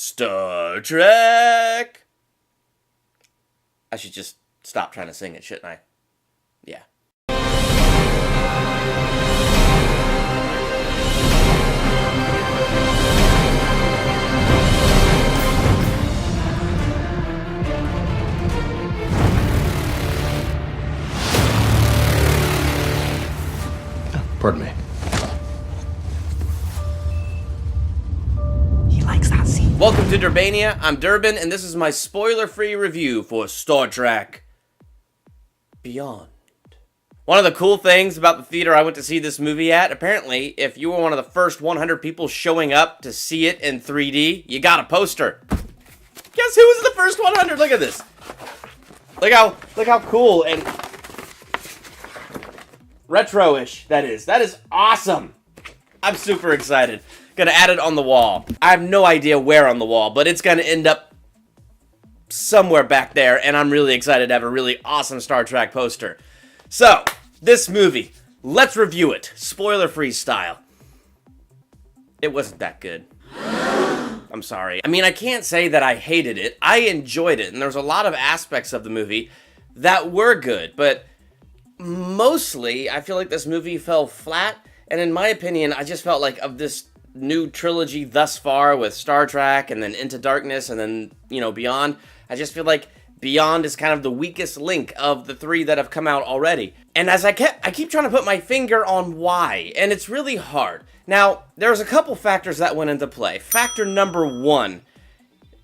Star Trek! I should just stop trying to sing it, shouldn't I? Yeah. Pardon me. He likes that scene. Welcome to Durbania. I'm Durban, and this is my spoiler-free review for Star Trek Beyond. One of the cool things about the theater I went to see this movie at, apparently, if you were one of the first 100 people showing up to see it in 3D, you got a poster. Guess who was the first 100? Look at this. Look how cool and retro-ish that is. That is awesome. I'm super excited. Gonna add it on the wall. I have no idea where on the wall, but it's gonna end up somewhere back there, and I'm really excited to have a really awesome Star Trek poster. So, this movie, let's review it, spoiler-free style. It wasn't that good. I'm sorry. I mean, I can't say that I hated it. I enjoyed it, and there's a lot of aspects of the movie that were good, but mostly, I feel like this movie fell flat, and in my opinion, I just felt like of this new trilogy thus far with Star Trek, and then Into Darkness, and then, Beyond, I just feel like Beyond is kind of the weakest link of the three that have come out already. And as I keep trying to put my finger on why, and it's really hard. Now, there's a couple factors that went into play. Factor number one,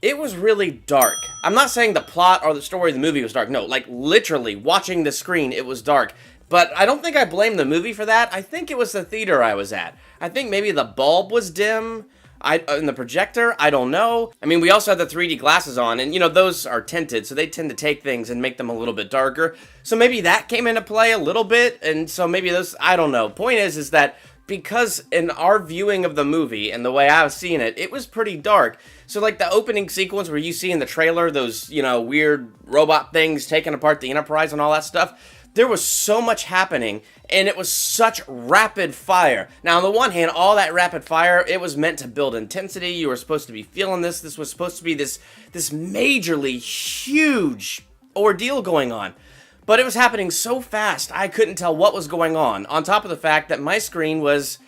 it was really dark. I'm not saying the plot or the story of the movie was dark. No, like literally watching the screen, it was dark. But I don't think I blame the movie for that. I think it was the theater I was at. I think maybe the bulb was dim in the projector. I don't know. I mean, we also had the 3D glasses on, and those are tinted, so they tend to take things and make them a little bit darker. So maybe that came into play a little bit, and so maybe those, I don't know. Point is that because in our viewing of the movie and the way I was seeing it, it was pretty dark. So like the opening sequence where you see in the trailer those, weird robot things taking apart the Enterprise and all that stuff, there was so much happening, and it was such rapid fire. Now, on the one hand, all that rapid fire, it was meant to build intensity. You were supposed to be feeling this. This was supposed to be this majorly huge ordeal going on. But it was happening so fast, I couldn't tell what was going on top of the fact that my screen was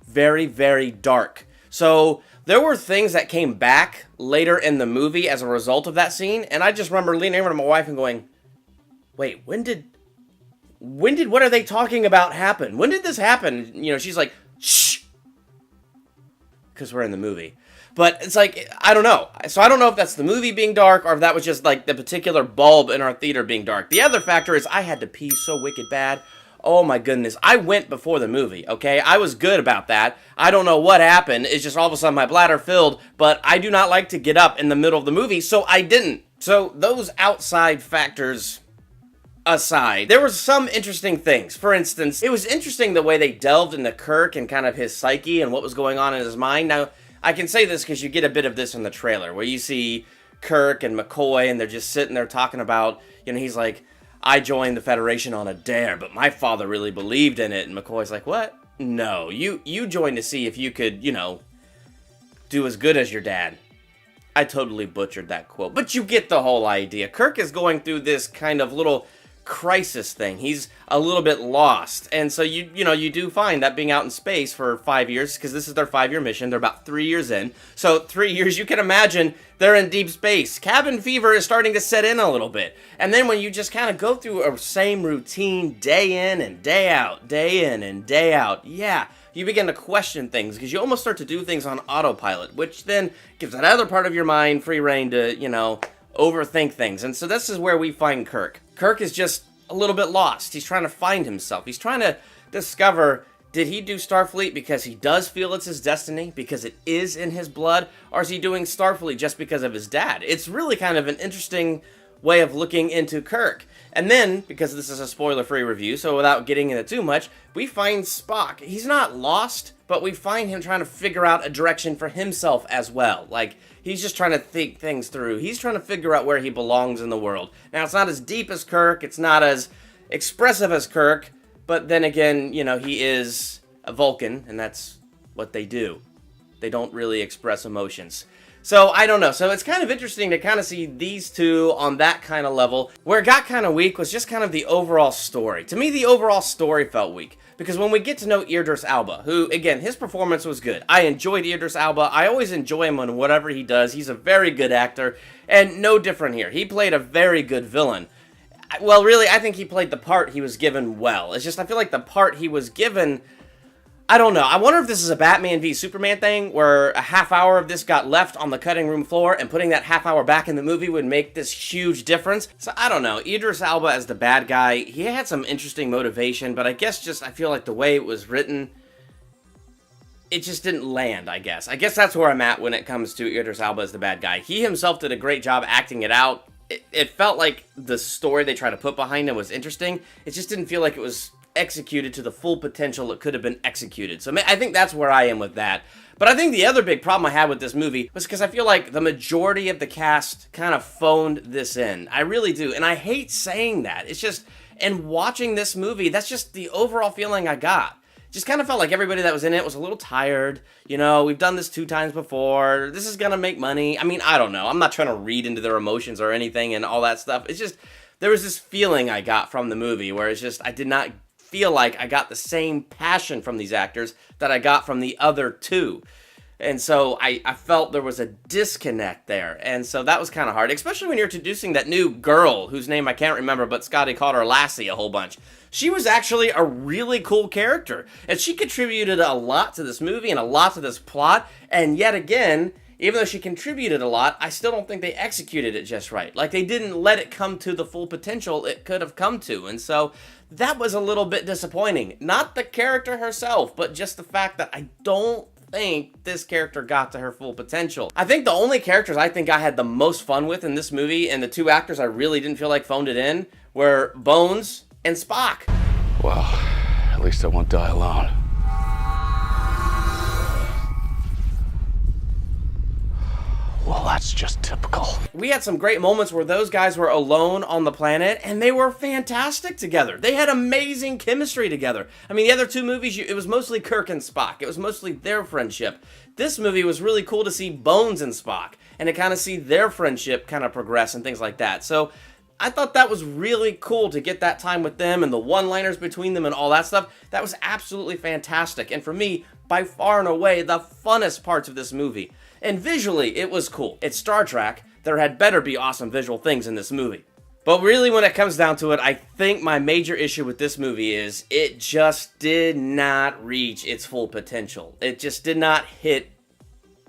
very, very dark. So there were things that came back later in the movie as a result of that scene, and I just remember leaning over to my wife and going, wait, when did what are they talking about happen? When did this happen? She's like, shh, because we're in the movie. But it's like, I don't know. So I don't know if that's the movie being dark or if that was just like the particular bulb in our theater being dark. The other factor is I had to pee so wicked bad. Oh my goodness. I went before the movie, okay? I was good about that. I don't know what happened. It's just all of a sudden my bladder filled, but I do not like to get up in the middle of the movie, so I didn't. So those outside factors aside, there were some interesting things. For instance, it was interesting the way they delved into Kirk and kind of his psyche and what was going on in his mind. Now, I can say this because you get a bit of this in the trailer, where you see Kirk and McCoy, and they're just sitting there talking about, he's like, I joined the Federation on a dare, but my father really believed in it. And McCoy's like, what? No, you joined to see if you could, do as good as your dad. I totally butchered that quote, but you get the whole idea. Kirk is going through this kind of little crisis thing. He's a little bit lost, and so you do find that being out in space for 5 years, because this is their 5-year mission, they're about 3 years in, so 3 years, you can imagine they're in deep space. Cabin fever is starting to set in a little bit, and then when you just kind of go through a same routine day in and day out, yeah, you begin to question things, because you almost start to do things on autopilot, which then gives that other part of your mind free rein to, overthink things. And so this is where we find Kirk. Kirk is just a little bit lost. He's trying to find himself. He's trying to discover, did he do Starfleet because he does feel it's his destiny, because it is in his blood, or is he doing Starfleet just because of his dad? It's really kind of an interesting way of looking into Kirk. And then, because this is a spoiler-free review, so without getting into too much, we find Spock. He's not lost, but we find him trying to figure out a direction for himself as well. Like, he's just trying to think things through. He's trying to figure out where he belongs in the world. Now, it's not as deep as Kirk, it's not as expressive as Kirk, but then again, he is a Vulcan, and that's what they do. They don't really express emotions. So I don't know. So it's kind of interesting to kind of see these two on that kind of level. Where it got kind of weak was just kind of the overall story. To me, the overall story felt weak. Because when we get to know Idris Elba, who, again, his performance was good. I enjoyed Idris Elba. I always enjoy him on whatever he does. He's a very good actor. And no different here. He played a very good villain. Well, really, I think he played the part he was given well. It's just, I feel like the part he was given... I don't know. I wonder if this is a Batman v Superman thing, where a half hour of this got left on the cutting room floor, and putting that half hour back in the movie would make this huge difference. So I don't know. Idris Elba as the bad guy, he had some interesting motivation, but I guess just I feel like the way it was written, it just didn't land, I guess. I guess that's where I'm at when it comes to Idris Elba as the bad guy. He himself did a great job acting it out. It felt like the story they tried to put behind him was interesting. It just didn't feel like it was executed to the full potential it could have been executed. So I think that's where I am with that. But I think the other big problem I had with this movie was because I feel like the majority of the cast kind of phoned this in. I really do. And I hate saying that. It's just, and watching this movie, that's just the overall feeling I got. Just kind of felt like everybody that was in it was a little tired. You know, we've done this 2 times before. This is gonna make money. I mean, I don't know. I'm not trying to read into their emotions or anything and all that stuff. It's just, there was this feeling I got from the movie where it's just, I did not feel like I got the same passion from these actors that I got from the other 2. And so I felt there was a disconnect there. And so that was kind of hard, especially when you're introducing that new girl whose name I can't remember, but Scotty called her Lassie a whole bunch. She was actually a really cool character. And she contributed a lot to this movie and a lot to this plot. And yet again, even though she contributed a lot, I still don't think they executed it just right. Like, they didn't let it come to the full potential it could have come to. And so that was a little bit disappointing. Not the character herself, but just the fact that I don't think this character got to her full potential. I think the only characters I think I had the most fun with in this movie, and the 2 actors I really didn't feel like phoned it in, were Bones and Spock. Well, at least I won't die alone. Well, that's just typical. We had some great moments where those guys were alone on the planet, and they were fantastic together. They had amazing chemistry together. I mean, the other 2 movies, it was mostly Kirk and Spock. It was mostly their friendship. This movie was really cool to see Bones and Spock, and to kind of see their friendship kind of progress and things like that. So I thought that was really cool to get that time with them and the one-liners between them and all that stuff. That was absolutely fantastic. And for me, by far and away, the funnest parts of this movie. And visually, it was cool. It's Star Trek. There had better be awesome visual things in this movie. But really, when it comes down to it, I think my major issue with this movie is it just did not reach its full potential. It just did not hit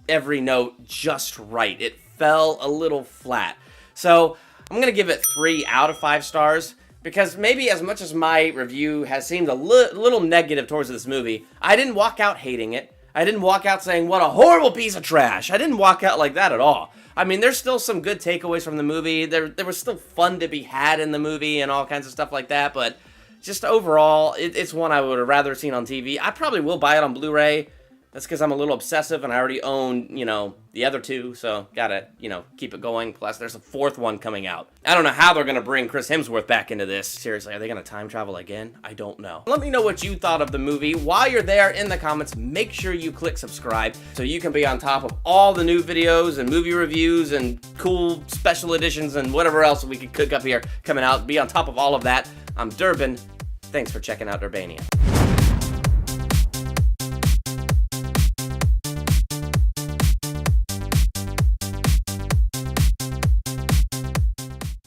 every note just right. It fell a little flat. So I'm going to give it 3 out of 5 stars. Because maybe as much as my review has seemed a little negative towards this movie, I didn't walk out hating it. I didn't walk out saying, what a horrible piece of trash. I didn't walk out like that at all. I mean, there's still some good takeaways from the movie. There was still fun to be had in the movie and all kinds of stuff like that. But just overall, it's one I would have rather seen on TV. I probably will buy it on Blu-ray. That's because I'm a little obsessive and I already own, the other 2. So gotta, keep it going. Plus, there's a 4th one coming out. I don't know how they're going to bring Chris Hemsworth back into this. Seriously, are they going to time travel again? I don't know. Let me know what you thought of the movie. While you're there in the comments, make sure you click subscribe so you can be on top of all the new videos and movie reviews and cool special editions and whatever else we could cook up here coming out. Be on top of all of that. I'm Durban. Thanks for checking out Durbania.